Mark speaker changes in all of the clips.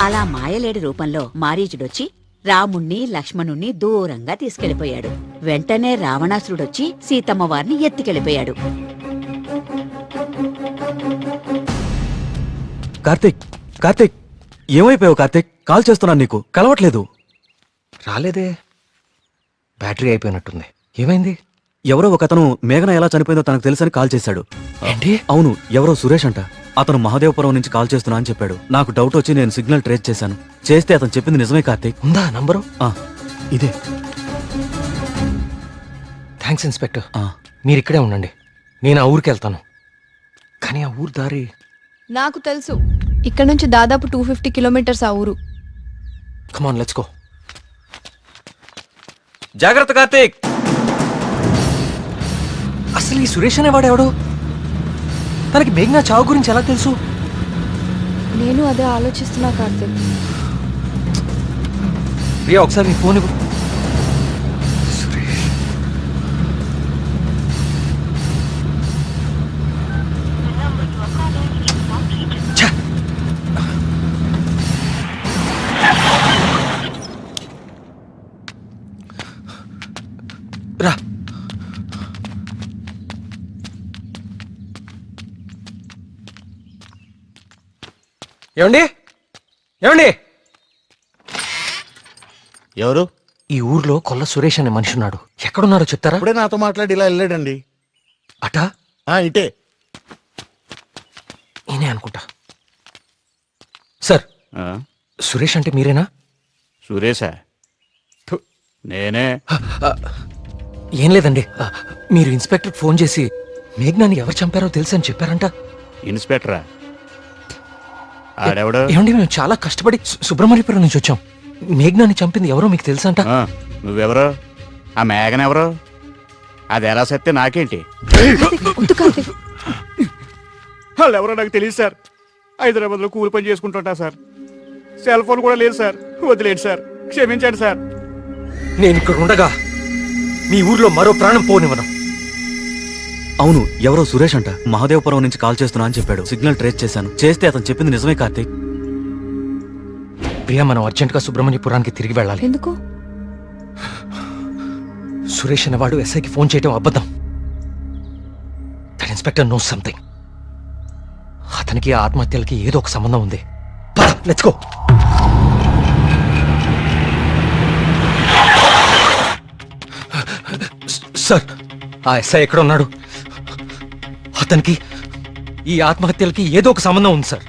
Speaker 1: అలా మాయలేడి రూపంలో మారీచుడొచ్చి రాముణ్ణి లక్ష్మణుణ్ణి దూరంగా తీసుకెళ్లిపోయాడు. వెంటనే రావణాసురుడొచ్చి సీతమ్మ వారిని ఎత్తుకెళ్లిపోయాడు.
Speaker 2: కార్తీక్, కార్తీక్, ఏమైపోయావు కార్తీక్? కాల్ చేస్తున్నాను, నీకు కలవట్లేదు.
Speaker 3: రాలేదే, బ్యాటరీ అయిపోయినట్టుంది. ఏమైంది?
Speaker 2: ఎవరో ఒకతను మేఘన ఎలా చనిపోయిందో తనకు తెలుసని కాల్ చేశాడు.
Speaker 3: ఏంటి?
Speaker 2: అవును, ఎవరో సురేష్ అంట. అతను మహాదేవపురం నుంచి కాల్ చేస్తున్నా అని చెప్పాడు. నాకు డౌట్ వచ్చి నేను సిగ్నల్ ట్రేస్ చేశాను. చేస్తే అతను చెప్పింది నిజమే కార్తీక్.
Speaker 3: ఉందా నంబరు?
Speaker 2: ఇదే.
Speaker 3: Thanks inspector. మీరు ఇక్కడే ఉండండి, నేను ఆ ఊరికి వెళ్తాను. కానీ ఆ ఊరు దారి
Speaker 4: నాకు తెలుసు. ఇక్కడ నుంచి దాదాపు 250 కిలోమీటర్స్ ఆ ఊరు.
Speaker 3: Come on let's go.
Speaker 2: జాగ్రత్త కార్తీక్.
Speaker 3: అసలు ఈ సురేష్ అనేవాడెవడు? తనకి మేఘనా చావు గురించి ఎలా తెలుసు?
Speaker 4: నేను అదే ఆలోచిస్తున్నా కార్తీక్.
Speaker 3: ప్రియా, ఒకసారి నీ ఫోన్ ఇవ్వు. సురేష్ రా. ఏమండి, ఏమండి?
Speaker 5: ఎవరు?
Speaker 3: ఈ ఊర్లో కొల్ల సురేష్ అనే మనిషి ఉన్నాడు. ఎక్కడున్నాడో చెప్తారా?
Speaker 5: ఇప్పుడే నాతో మాట్లాడి ఇలా వెళ్ళాడండి.
Speaker 3: అటా?
Speaker 5: ఇటే.
Speaker 3: నేనే అనుకుంటా. సార్, సురేష్ అంటే మీరేనా?
Speaker 5: సురేషా? నేనే.
Speaker 3: ఏం లేదండి, మీరు ఇన్స్పెక్టర్ ఫోన్ చేసి మేఘనాని ఎవరు చంపారో తెలుసు అని చెప్పారంట.
Speaker 5: ఇన్స్పెక్టరా? ఆడెవడు?
Speaker 3: ఏమండి, మేము చాలా కష్టపడి సుబ్రహ్మణ్యపురం నుంచి వచ్చాం. మేఘనాని చంపింది ఎవరో మీకు తెలుసంట.
Speaker 5: నువ్వెవరు? ఆ మేఘన ఎవరు? అది ఎలా సత్తే నాకేంటి? వాళ్ళు ఎవరో నాకు తెలియదు సార్. హైదరాబాద్లో కూలి పని చేసుకుంటుంటా సార్. సెల్ ఫోన్ కూడా లేదు సార్. వదిలేండి సార్, క్షమించండి సార్.
Speaker 3: నేను ఇక్కడ ఉండగా మీ ఊర్లో మరో ప్రాణం పోనివ్వను.
Speaker 2: అవును, ఎవరో సురేష్ అంట. మహాదేవపురం నుంచి కాల్ చేస్తున్నా అని చెప్పాడు. సిగ్నల్ ట్రేస్ చేశాను. చేస్తే అతను చెప్పింది నిజమే కార్తీక్.
Speaker 3: ప్రియా, మనం అర్జెంట్గా సుబ్రహ్మణ్యపురానికి తిరిగి వెళ్ళాలి.
Speaker 4: ఎందుకు?
Speaker 3: సురేష్ అనేవాడు ఎస్ఐకి ఫోన్ చేయడం అబద్ధం. That inspector knows something. అతనికి ఆ ఆత్మహత్యలకి ఏదో ఒక సంబంధం ఉంది. Let's go. సార్, ఆ ఎస్ఐ ఎక్కడ ఉన్నాడు? అతనికి ఈ ఆత్మహత్యలకి ఏదో ఒక సంబంధం ఉంది సార్.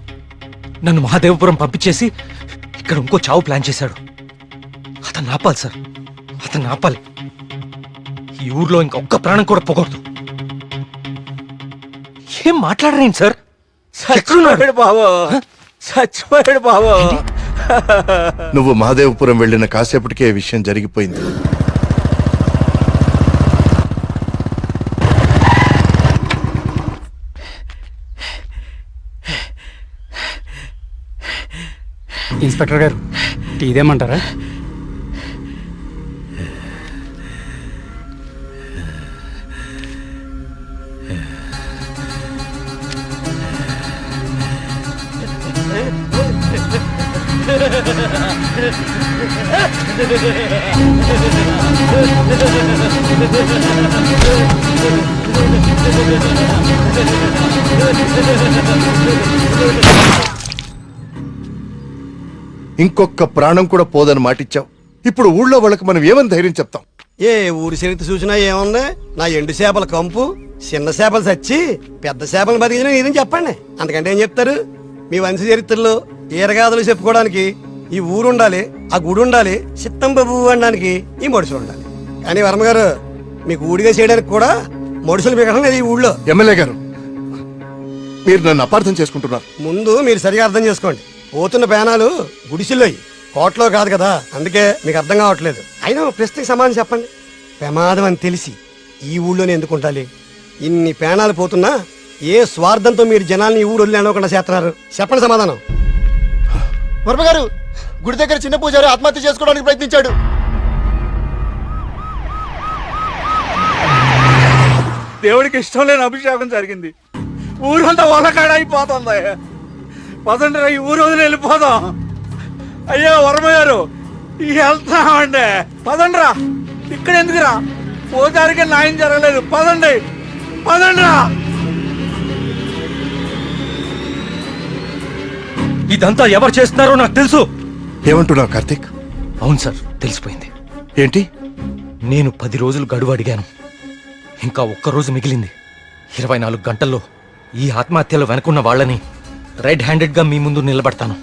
Speaker 3: నన్ను మహాదేవపురం పంపించేసి ఇక్కడ ఇంకో చావు ప్లాన్ చేశాడు. అతను ఆపాలి సార్, అతను ఆపాలి. ఈ ఊర్లో ఇంకొక్క ప్రాణం కూడా పోకూడదు. ఏం మాట్లాడరేంటి సార్?
Speaker 6: చచ్చిపోయాడు బాబు, చచ్చిపోయాడు బాబు.
Speaker 7: నువ్వు మహాదేవపురం వెళ్ళిన కాసేపటికే విషయం జరిగిపోయింది.
Speaker 6: ఇన్స్పెక్టర్ గారు, టీ ఇదేమంటారా?
Speaker 7: ఇంకొక ప్రాణం కూడా పోదని మాటిచ్చావు. ఇప్పుడు ఊళ్ళో వాళ్ళకి మనం ఏమని ధైర్యం చెప్తాం?
Speaker 8: ఏ ఊరి చరిత్ర చూసినా ఏముంది? నా ఎండు చేపల కంపు, చిన్న చేపలు చచ్చి పెద్ద చేపలు బతికిన ఇదని చెప్పండి. అంతకంటే ఏం చెప్తారు? మీ వంశ చరిత్రలో ఈరగాథలు చెప్పుకోవడానికి ఈ ఊరు ఉండాలి, ఆ గుడి ఉండాలి, చిత్తం బాబు అనడానికి ఈ మడుసులు ఉండాలి. కానీ వర్మ గారు, మీకు ఊడిగా చేయడానికి కూడా మడుసులు మిగడం లేదు ఈ ఊళ్ళో.
Speaker 7: ఎమ్మెల్యే గారు, మీరు నన్ను అపార్థం చేసుకుంటున్నారు.
Speaker 8: ముందు మీరు సరిగా అర్థం చేసుకోండి. పోతున్న పేనాలు గుడిసిల్లోయి, కోట్లో కాదు కదా. అందుకే మీకు అర్థం కావట్లేదు. అయినా ప్రశ్నకి సమాధానం చెప్పండి. ప్రమాదం అని తెలిసి ఈ ఊళ్ళోనే ఎందుకు ఉండాలి? ఇన్ని పేనాలు పోతున్నా ఏ స్వార్థంతో మీరు జనాల్ని ఊరు వదిలి అనకుండా చేస్తున్నారు? చెప్పండి సమాధానం.
Speaker 7: వర్మ గారు, గుడి దగ్గర చిన్న పూజారి ఆత్మహత్య చేసుకోవడానికి ప్రయత్నించాడు.
Speaker 5: దేవుడికి ఇష్టం లేని అభిషేకం జరిగింది. ఊరంతా వలకాడ అయిపోతుంది.
Speaker 6: పదండి రా, ఈ ఊరు వదిలి వెళ్ళిపోదాం. అయ్యో వరమయ్య గారు, వెళ్తామండి. పదండ్రా, ఇక్కడ ఎందుకురా? పోతారికి న్యాయం జరగలేదు. పదండి, పదండ్రా.
Speaker 3: ఇదంతా ఎవరు చేస్తున్నారో నాకు తెలుసు.
Speaker 7: ఏమంటున్నావు కార్తీక్?
Speaker 3: అవును సార్, తెలిసిపోయింది.
Speaker 7: ఏంటి?
Speaker 3: నేను 10 రోజులు గడువు అడిగాను. ఇంకా ఒక్క రోజు మిగిలింది. 24 గంటల్లో ఈ ఆత్మహత్యలో వెనుకున్న వాళ్ళని రెడ్ హ్యాండెడ్ గా మీ ముందు నిలబడతాను.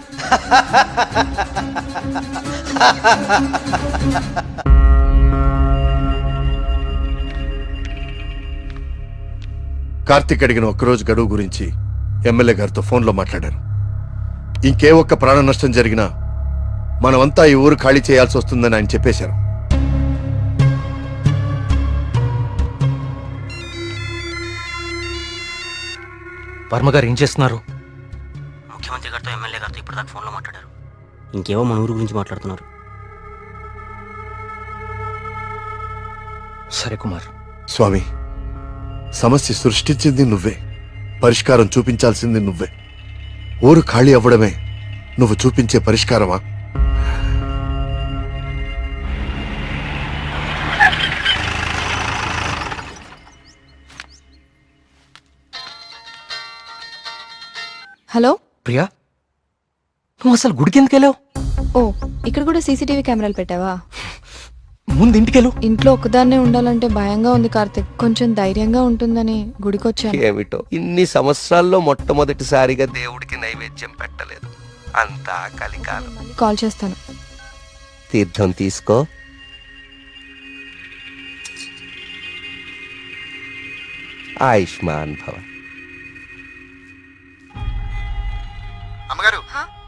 Speaker 7: కార్తీక్ అడిగిన ఒక్కరోజు గడువు గురించి ఎమ్మెల్యే గారితో ఫోన్లో మాట్లాడారు. ఇంకే ఒక్క ప్రాణ నష్టం జరిగినా మనమంతా ఈ ఊరు ఖాళీ చేయాల్సి వస్తుందని ఆయన చెప్పేశారు.
Speaker 3: వర్మ గారు ఏం చేస్తున్నారు?
Speaker 9: ముఖ్యమంత్రి గారితో ఎమ్మెల్యే గారితో ఇప్పటిదాకా ఫోన్లో మాట్లాడారు. ఇంకేవో మన ఊరు గురించి మాట్లాడుతున్నారు.
Speaker 3: సరే కుమార్.
Speaker 7: స్వామి, సమస్య సృష్టించింది నువ్వే, పరిష్కారం చూపించాల్సింది నువ్వే. ఊరు ఖాళీ అవ్వడమే నువ్వు చూపించే పరిష్కారమా?
Speaker 4: హలో.
Speaker 3: ప్రియా, నువ్వు అసలు గుడికి ఎందుకు వెళ్ళావు?
Speaker 4: ఓ, ఇక్కడ కూడా సీసీటీవీ కెమెరాలు పెట్టావా?
Speaker 3: ముందు ఇంటికెళ్ళు.
Speaker 4: ఇంట్లో ఒక్కదాన్నే ఉండాలంటే భయంగా ఉంది కార్తిక్. కొంచెం ధైర్యంగా ఉంటుందని గుడికొచ్చాను.
Speaker 6: ఏమిటో ఇన్ని సంవత్సరాల్లో మొట్టమొదటిసారిగా దేవుడికి నైవేద్యం పెట్టలేదు. అంతా కలికాలం.
Speaker 4: కాల్ చేస్తాను.
Speaker 6: తీర్థం తీసుకో. ఆయుష్మాన్ భవ.
Speaker 10: అమ్మగారు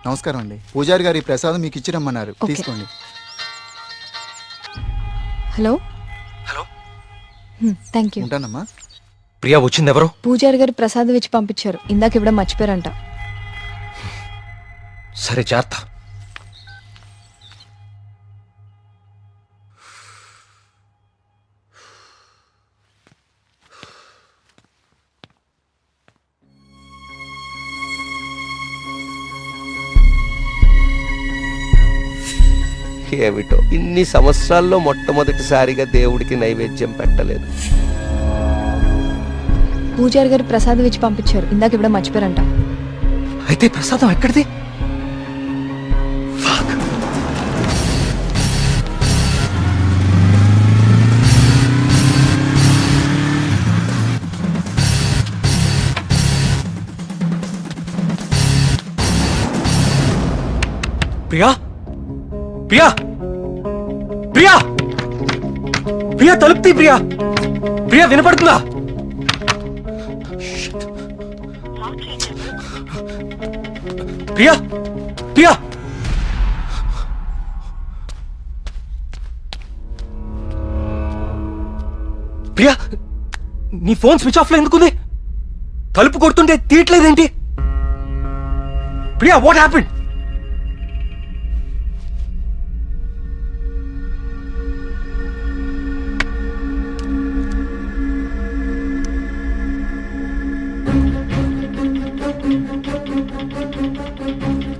Speaker 10: నమస్కారం అండి. పూజారి గారి ప్రసాదం మీకు ఇచ్చిరమ్మన్నారు,
Speaker 4: ఓకే.
Speaker 10: తీసుకోండి.
Speaker 4: హలో.
Speaker 3: హలో.
Speaker 4: Thank you.
Speaker 10: ఉంటానమ్మా.
Speaker 3: ప్రియా వచ్చింది ఎవరు?
Speaker 4: పూజారి గారు ప్రసాదం ఇచ్చి పంపించారు. ఇందాక ఇవ్వడం మర్చిపోయారంట.
Speaker 3: సరే, జాగ్రత్త.
Speaker 6: ఏమిటో ఇన్ని సంవత్సరాల్లో మొట్టమొదటిసారిగా దేవుడికి నైవేద్యం పెట్టలేదు.
Speaker 4: పూజారి గారు ప్రసాదం ఇచ్చి పంపించారు. ఇందాక ఇవ్వడం మర్చిపోయారంట.
Speaker 3: అయితే ప్రసాదం ఎక్కడిది? ప్రియా, ప్రియా, ప్రియా, ప్రియా, తలుపు తీ. ప్రియా, ప్రియా, వినపడుతుందా? ప్రియా, ప్రియా, ప్రియా, నీ ఫోన్ స్విచ్ ఆఫ్ లో ఎందుకుంది? తలుపు కొడుతుంటే తీయట్లేదేంటి? Priya, what happened?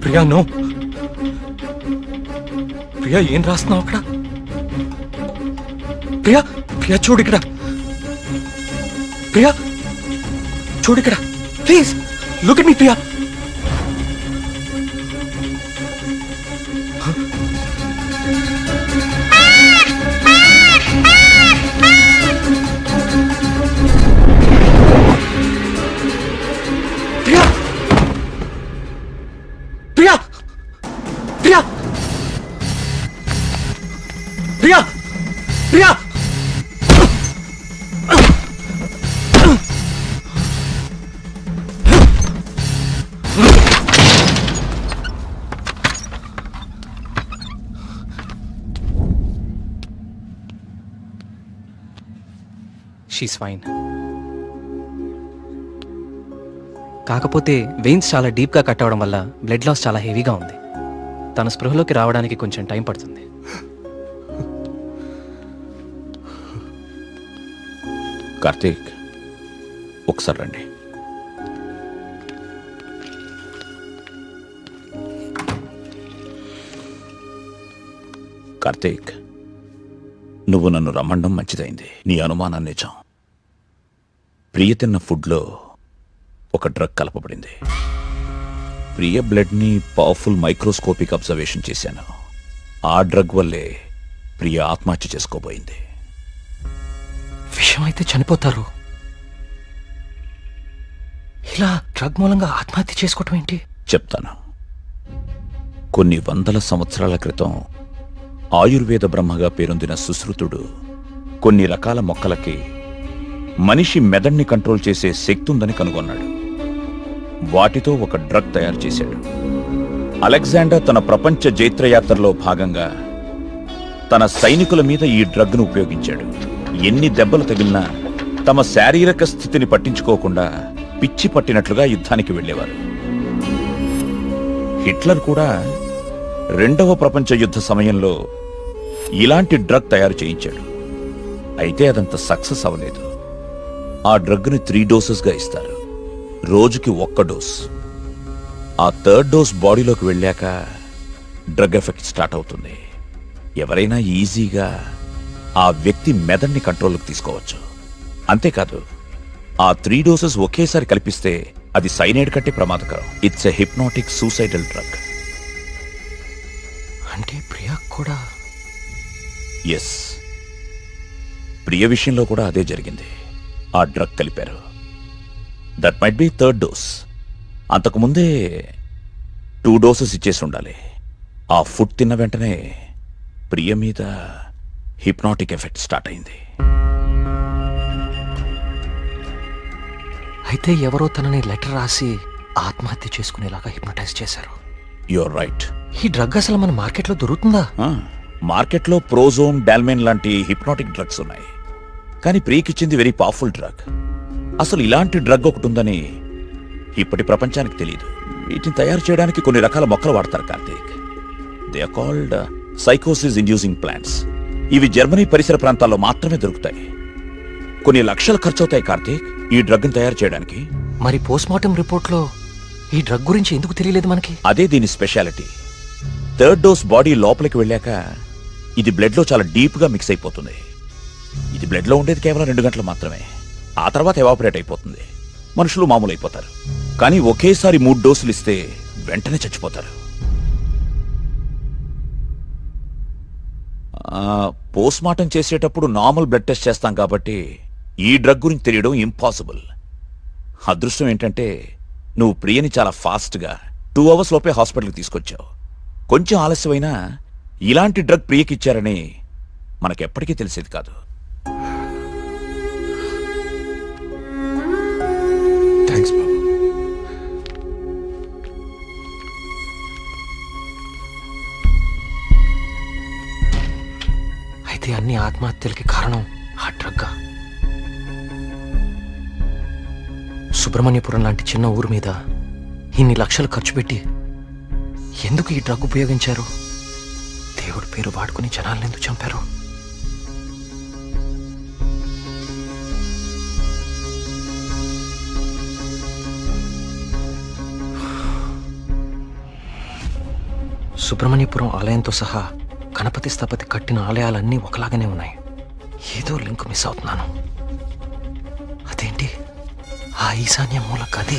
Speaker 3: Priya, no. Priya, ఏం రాస్తున్నావు అక్కడ? ప్రియా, ప్రియా, చూడు ఇక్కడ. ప్రియా, చూడు ఇక్కడ. Please look at me. Priya, Priya, Priya, Priya, Priya, Priya. She's fine. కాకపోతే వెయిన్స్ చాలా డీప్గా కట్ అవడం వల్ల బ్లడ్ లాస్ చాలా హెవీగా ఉంది. తన స్పృహలోకి రావడానికి కొంచెం టైం పడుతుంది.
Speaker 11: కార్తీక్, ఒకసారి రండి. కార్తీక్, నువ్వు నన్ను రమ్మండం మంచిదైంది. నీ అనుమానం నిజం. ప్రియ తిన్న ఫుడ్లో ఒక డ్రగ్ కలపబడింది. ప్రియ బ్లడ్ని పవర్ఫుల్ మైక్రోస్కోపిక్ అబ్జర్వేషన్ చేశాను. ఆ డ్రగ్ వల్లే ప్రియ ఆత్మహత్య చేసుకోబోయింది.
Speaker 3: విషయం అయితే చనిపోతారు, ఇలా డ్రగ్ మూలంగా ఆత్మహత్య చేసుకోవటం ఏంటి?
Speaker 11: చెప్తాను. కొన్ని వందల సంవత్సరాల క్రితం ఆయుర్వేద బ్రహ్మగా పేరొందిన సుశ్రుతుడు కొన్ని రకాల మొక్కలకి మనిషి మెదడుని కంట్రోల్ చేసే శక్తి ఉందని కనుగొన్నాడు. వాటితో ఒక డ్రగ్ తయారు చేశాడు. అలెగ్జాండర్ తన ప్రపంచ జైత్రయాత్రలో భాగంగా తన సైనికుల మీద ఈ డ్రగ్ను ఉపయోగించాడు. ఎన్ని దెబ్బలు తగిలినా తమ శారీరక స్థితిని పట్టించుకోకుండా పిచ్చి పట్టినట్లుగా యుద్ధానికి వెళ్ళేవారు. హిట్లర్ కూడా రెండవ ప్రపంచ యుద్ధ సమయంలో ఇలాంటి డ్రగ్ తయారు చేయించాడు. అయితే అదంత సక్సెస్ అవ్వలేదు. ఆ డ్రగ్ని 3 డోసెస్గా ఇస్తారు. రోజుకి 1 డోస్. ఆ 3rd డోస్ బాడీలోకి వెళ్ళాక డ్రగ్ ఎఫెక్ట్ స్టార్ట్ అవుతుంది. ఎవరైనా ఈజీగా ఆ వ్యక్తి మెదడుని కంట్రోల్లోకి తీసుకోవచ్చు. అంతేకాదు, ఆ 3 డోసెస్ ఒకేసారి కల్పిస్తే అది సైనైడ్ కంటే ప్రమాదకరం. It's a hypnotic suicidal drug.
Speaker 3: అంటే ప్రియా కూడా?
Speaker 11: ఎస్, ప్రియ విషయంలో కూడా అదే జరిగింది. ఆ డ్రగ్ కలిపారు. That might be 3rd dose. అంతకుముందే 2 డోసెస్ ఇచ్చేసి ఉండాలి. ఆ ఫుడ్ తిన్న వెంటనే ప్రియ మీద హిప్నాటిక్ ఎఫెక్ట్ స్టార్ట్ అయింది.
Speaker 3: అయితే ఎవరో తనని లెటర్ రాసి ఆత్మహత్య చేసుకునేలాగా హిప్నటైజ్ చేశారు.
Speaker 11: You're right.
Speaker 3: ఈ డ్రగ్ అసలు మన మార్కెట్లో దొరుకుతుందా?
Speaker 11: మార్కెట్లో ప్రోజోన్, డాల్మెన్ లాంటి హిప్నాటిక్ డ్రగ్స్ ఉన్నాయి. కానీ ప్రియకిచ్చింది వెరీ పవర్ఫుల్ డ్రగ్. అసలు ఇలాంటి డ్రగ్ ఒకటి ఉందని ఇప్పటి ప్రపంచానికి తెలియదు. వీటిని తయారు చేయడానికి కొన్ని రకాల మొక్కలు వాడతారు కార్తీక్. దే ఆర్ కాల్డ్ సైకోసిస్ ఇండ్యూసింగ్ ప్లాంట్స్. ఇవి జర్మనీ పరిసర ప్రాంతాల్లో మాత్రమే దొరుకుతాయి. కొన్ని లక్షలు ఖర్చు అవుతాయి కార్తీక్ ఈ డ్రగ్ని తయారు చేయడానికి.
Speaker 3: మరి పోస్ట్మార్టం రిపోర్ట్లో ఈ డ్రగ్ గురించి ఎందుకు తెలియలేదు మనకి?
Speaker 11: అదే దీని స్పెషాలిటీ. 3rd డోస్ బాడీ లోపలికి వెళ్ళాక ఇది బ్లడ్లో చాలా డీప్గా మిక్స్ అయిపోతుంది. ఇది బ్లడ్లో ఉండేది కేవలం 2 గంటలు మాత్రమే. ఆ తర్వాత ఎవాపరేట్ అయిపోతుంది. మనుషులు మామూలు అయిపోతారు. కానీ ఒకేసారి 3 డోసులు ఇస్తే వెంటనే చచ్చిపోతారు. పోస్ట్మార్టం చేసేటప్పుడు నార్మల్ బ్లడ్ టెస్ట్ చేస్తాం కాబట్టి ఈ డ్రగ్ గురించి తెలియడం ఇంపాసిబుల్. అదృష్టం ఏంటంటే నువ్వు ప్రియని చాలా ఫాస్ట్గా 2 అవర్స్ లోపే హాస్పిటల్కి తీసుకొచ్చావు. కొంచెం ఆలస్యమైనా ఇలాంటి డ్రగ్ ప్రియకిచ్చారని మనకెప్పటికీ తెలిసేది కాదు.
Speaker 7: థ్యాంక్స్ బాబు.
Speaker 3: అయితే అన్ని ఆత్మహత్యలకి కారణం ఆ డ్రగ్. సుబ్రహ్మణ్యపురం లాంటి చిన్న ఊరు మీద ఇన్ని లక్షలు ఖర్చు పెట్టి ఎందుకు ఈ డ్రగ్ ఉపయోగించారు? దేవుడి పేరు వాడుకుని జనాలను ఎందుకు చంపారు? సుబ్రహ్మణ్యపురం ఆలయంతో సహా గణపతి స్థపతి కట్టిన ఆలయాలన్నీ ఒకలాగానే ఉన్నాయి. ఏదో లింక్ మిస్ అవుతున్నాను. అదేంటి? ఆ ఈశాన్య మూల గది